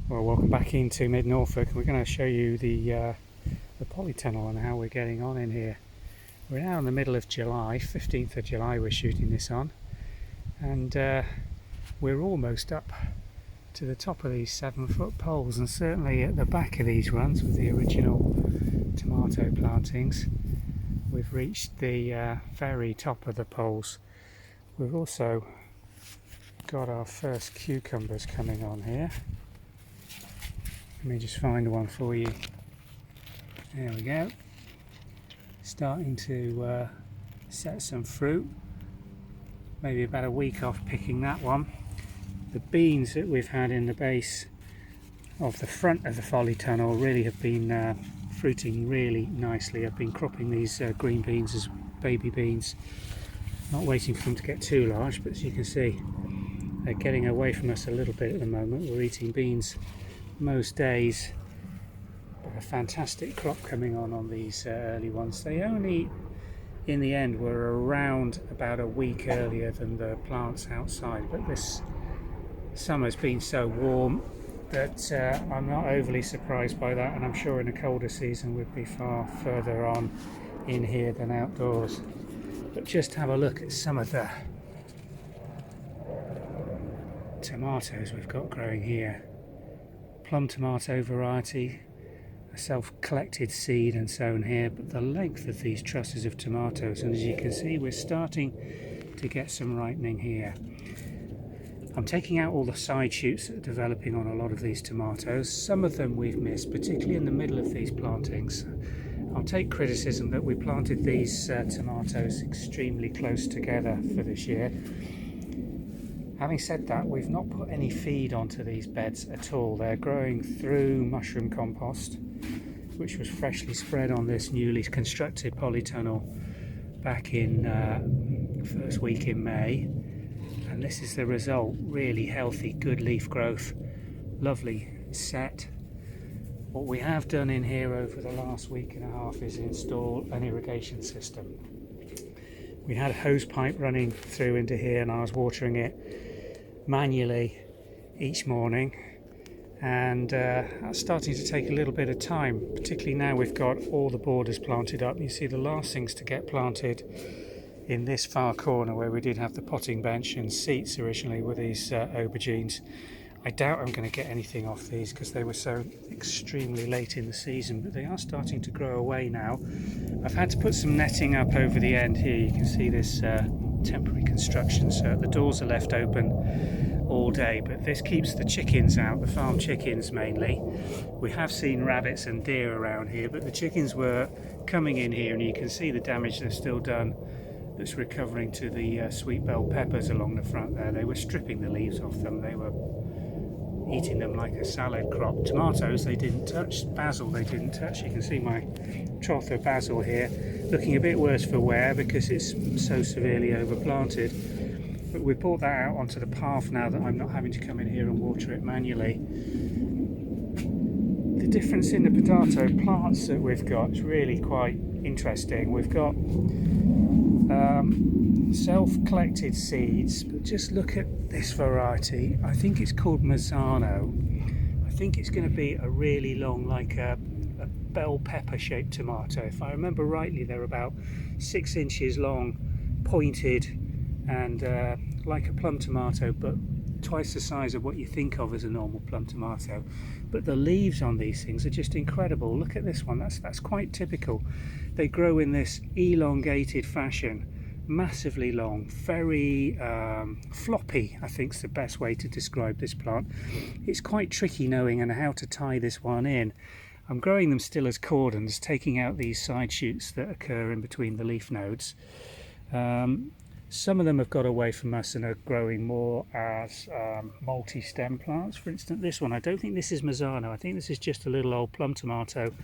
Well, welcome back into mid-Norfolk. We're going to show you the Polytunnel and how we're getting on in here. We're now in the middle of July, 15th of July we're shooting this on, and we're almost up to the top of these 7-foot poles, and certainly at the back of these runs with the original tomato plantings we've reached the very top of the poles. We've also got our first cucumbers coming on here. Let me just find one for you. There we go. Starting to set some fruit. Maybe about a week off picking that one. The beans that we've had in the base of the front of the Polytunnel really have been fruiting really nicely. I've been cropping these green beans as baby beans, not waiting for them to get too large, but as you can see they're getting away from us a little bit at the moment. We're eating beans most days, but a fantastic crop coming on these early ones. They only in the end were around about a week earlier than the plants outside, but this summer's been so warm that I'm not overly surprised by that, and I'm sure in a colder season we'd be far further on in here than outdoors. But just have a look at some of the tomatoes we've got growing here. Plum tomato variety, a self-collected seed and sown here, but the length of these trusses of tomatoes, and as you can see we're starting to get some ripening here. I'm taking out all the side shoots that are developing on a lot of these tomatoes. Some of them we've missed, particularly in the middle of these plantings. I'll take criticism that we planted these tomatoes extremely close together for this year. Having said that, we've not put any feed onto these beds at all. They're growing through mushroom compost, which was freshly spread on this newly constructed polytunnel back in first week in May. And this is the result. Really healthy, good leaf growth, lovely set. What we have done in here over the last week and a half is install an irrigation system. We had a hose pipe running through into here, and I was watering it manually each morning, and that's starting to take a little bit of time, particularly now we've got all the borders planted up. You see the last things to get planted in this far corner where we did have the potting bench and seats originally were these aubergines. I doubt I'm going to get anything off these because they were so extremely late in the season, but they are starting to grow away now. I've had to put some netting up over the end here. You can see this temporary construction, so the doors are left open all day, but this keeps the chickens out, the farm chickens mainly. We have seen rabbits and deer around here, but the chickens were coming in here, and you can see the damage they've still done that's recovering to the sweet bell peppers along the front there. They were stripping the leaves off them. They were eating them like a salad crop. Tomatoes they didn't touch, basil they didn't touch. You can see my trough of basil here looking a bit worse for wear because it's so severely overplanted. But we've brought that out onto the path now that I'm not having to come in here and water it manually. The difference in the potato plants that we've got is really quite interesting. We've got self-collected seeds, but just look at this variety. I think it's called Mazzano. I think it's going to be a really long, like a bell pepper shaped tomato. If I remember rightly, they're about 6 inches long, pointed, and like a plum tomato, but twice the size of what you think of as a normal plum tomato. But the leaves on these things are just incredible. Look at this one. That's quite typical. They grow in this elongated fashion, massively long, very floppy, I think is the best way to describe this plant. It's quite tricky knowing and how to tie this one in. I'm growing them still as cordons, taking out these side shoots that occur in between the leaf nodes. Some of them have got away from us and are growing more as multi-stem plants. For instance, this one, I don't think this is Mazzano. I think this is just a little old plum tomato.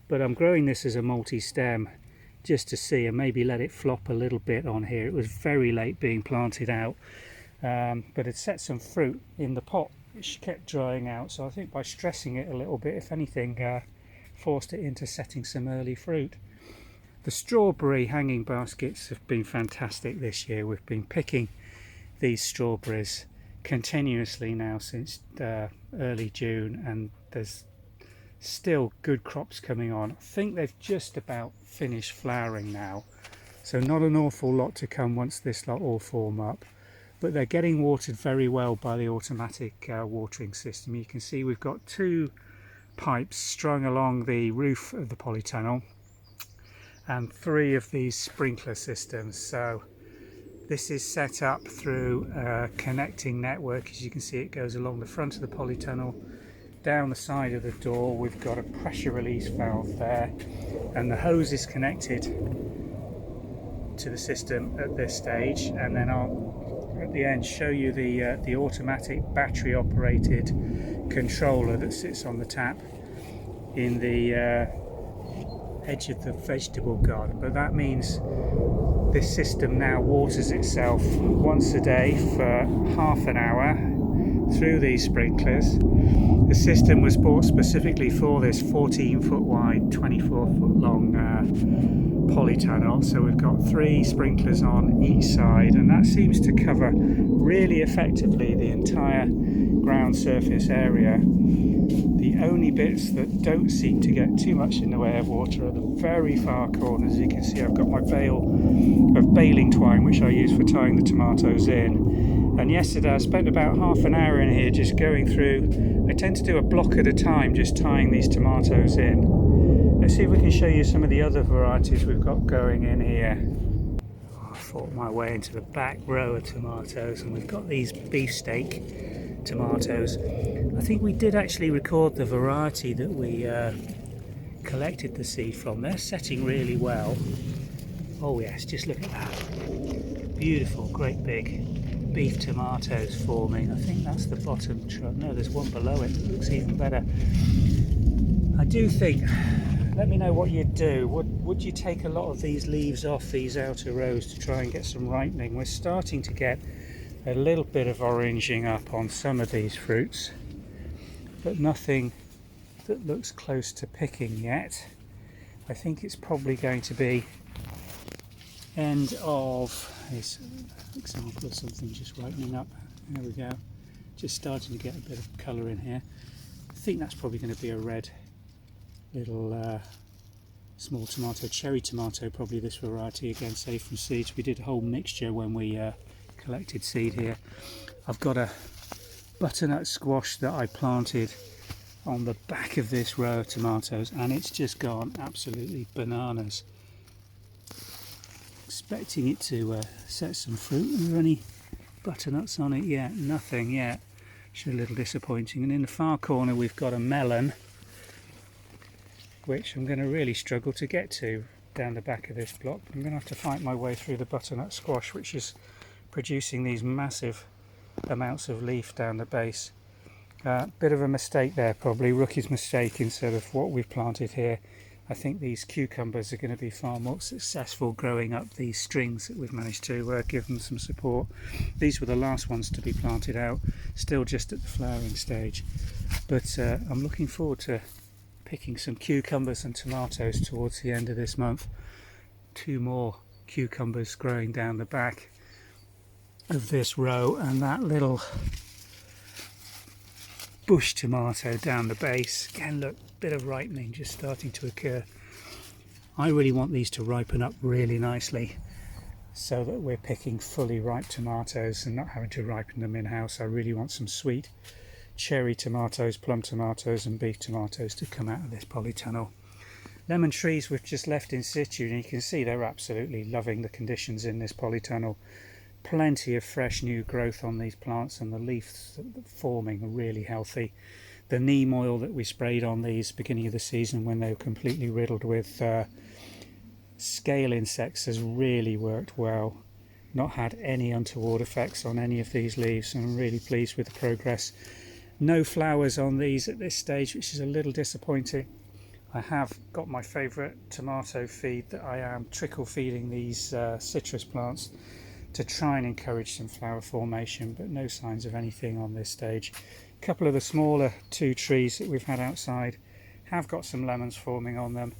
But I'm growing this as a multi-stem just to see, and maybe let it flop a little bit on here. It was very late being planted out, but it set some fruit in the pot, which kept drying out. So I think by stressing it a little bit, if anything, forced it into setting some early fruit. The strawberry hanging baskets have been fantastic this year. We've been picking these strawberries continuously now since early June, and there's still good crops coming on. I think they've just about finished flowering now, so not an awful lot to come once this lot all form up, but they're getting watered very well by the automatic watering system. You can see we've got 2 pipes strung along the roof of the polytunnel and 3 of these sprinkler systems. So this is set up through a connecting network. As you can see, it goes along the front of the polytunnel, down the side of the door. We've got a pressure release valve there, and the hose is connected to the system at this stage, and then I'll at the end show you the automatic battery operated controller that sits on the tap in the edge of the vegetable garden. But that means this system now waters itself once a day for half an hour through these sprinklers. The system was bought specifically for this 14-foot wide, 24-foot long polytunnel. So we've got 3 sprinklers on each side, and that seems to cover really effectively the entire ground surface area. The only bits that don't seem to get too much in the way of water are the very far corners. As you can see, I've got my bale of baling twine, which I use for tying the tomatoes in. And yesterday I spent about half an hour in here just going through. I tend to do a block at a time, just tying these tomatoes in. Let's see if we can show you some of the other varieties we've got going in here. I fought my way into the back row of tomatoes, and we've got these beefsteak tomatoes. I think we did actually record the variety that we collected the seed from. They're setting really well. Oh yes, just look at that. Beautiful, great big beef tomatoes forming. I think that's the bottom truck. No, there's one below it that looks even better. I do think, let me know what you'd do. Would you take a lot of these leaves off these outer rows to try and get some ripening? We're starting to get a little bit of oranging up on some of these fruits, but nothing that looks close to picking yet. I think it's probably going to be end of, here's an example of something just ripening up. There we go, just starting to get a bit of colour in here. I think that's probably going to be a red little small tomato, cherry tomato, probably this variety, again saved from seeds. We did a whole mixture when we collected seed here. I've got a butternut squash that I planted on the back of this row of tomatoes, and it's just gone absolutely bananas. Expecting it to set some fruit. Are there any butternuts on it yet? Nothing yet, which is a little disappointing. And in the far corner we've got a melon, which I'm going to really struggle to get to down the back of this block. I'm going to have to fight my way through the butternut squash, which is producing these massive amounts of leaf down the base. Bit of a mistake there, probably rookie's mistake. Instead of what we've planted here, I think these cucumbers are going to be far more successful growing up these strings that we've managed to give them some support. These were the last ones to be planted out, still just at the flowering stage, but I'm looking forward to picking some cucumbers and tomatoes towards the end of this month. 2 more cucumbers growing down the back of this row, and that little bush tomato down the base. Again, look, bit of ripening just starting to occur. I really want these to ripen up really nicely so that we're picking fully ripe tomatoes and not having to ripen them in-house. I really want some sweet cherry tomatoes, plum tomatoes and beef tomatoes to come out of this polytunnel. Lemon trees we've just left in situ, and you can see they're absolutely loving the conditions in this polytunnel. Plenty of fresh new growth on these plants, and the leaves forming are really healthy. The neem oil that we sprayed on these beginning of the season when they were completely riddled with scale insects has really worked well. Not had any untoward effects on any of these leaves, and I'm really pleased with the progress. No flowers on these at this stage, which is a little disappointing. I have got my favourite tomato feed that I am trickle feeding these citrus plants to try and encourage some flower formation, but no signs of anything on this stage. A couple of the smaller 2 trees that we've had outside have got some lemons forming on them.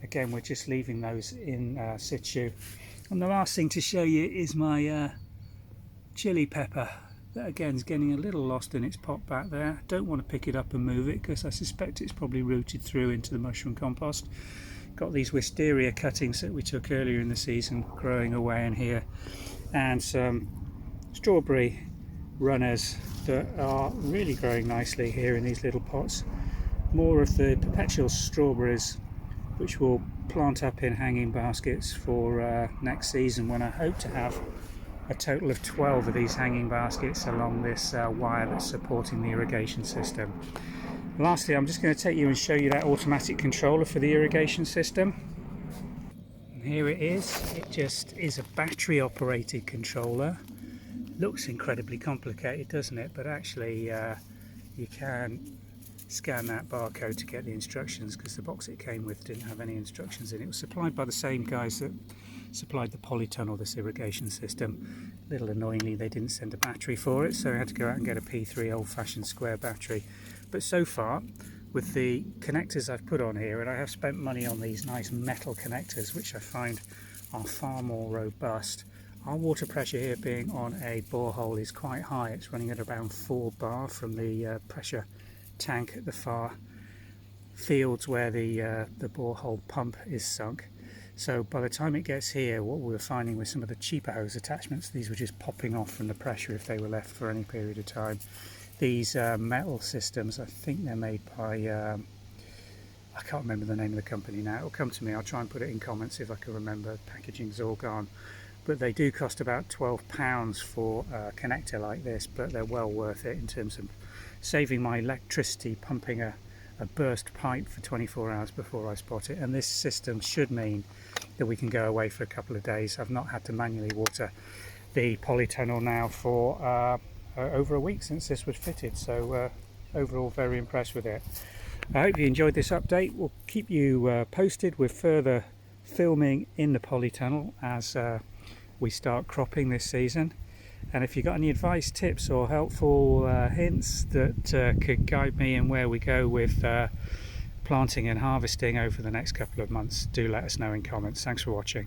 Again, we're just leaving those in situ. And the last thing to show you is my chili pepper that again is getting a little lost in its pot back there. Don't want to pick it up and move it because I suspect it's probably rooted through into the mushroom compost. Got these wisteria cuttings that we took earlier in the season growing away in here, and some strawberry runners that are really growing nicely here in these little pots. More of the perpetual strawberries, which will plant up in hanging baskets for next season, when I hope to have a total of 12 of these hanging baskets along this wire that's supporting the irrigation system. Lastly, I'm just going to take you and show you that automatic controller for the irrigation system. And here it is. It just is a battery operated controller. Looks incredibly complicated, doesn't it? But actually you can scan that barcode to get the instructions, because the box it came with didn't have any instructions in it. It was supplied by the same guys that supplied the Polytunnel, this irrigation system. A little annoyingly, they didn't send a battery for it, so I had to go out and get a P3 old-fashioned square battery. But so far, with the connectors I've put on here, and I have spent money on these nice metal connectors, which I find are far more robust. Our water pressure here, being on a borehole, is quite high. It's running at around 4 bar from the pressure tank at the far fields where the borehole pump is sunk. So by the time it gets here, what we were finding with some of the cheaper hose attachments, these were just popping off from the pressure if they were left for any period of time. These metal systems, I think they're made by, I can't remember the name of the company now. It'll come to me. I'll try and put it in comments if I can remember. Packaging's all gone. But they do cost about £12 for a connector like this, but they're well worth it in terms of saving my electricity pumping a burst pipe for 24 hours before I spot it. And this system should mean that we can go away for a couple of days. I've not had to manually water the Polytunnel now for over a week since this was fitted, so overall very impressed with it. I hope you enjoyed this update. We'll keep you posted with further filming in the Polytunnel as we start cropping this season. And if you've got any advice, tips or helpful hints that could guide me in where we go with planting and harvesting over the next couple of months, do let us know in comments. Thanks for watching.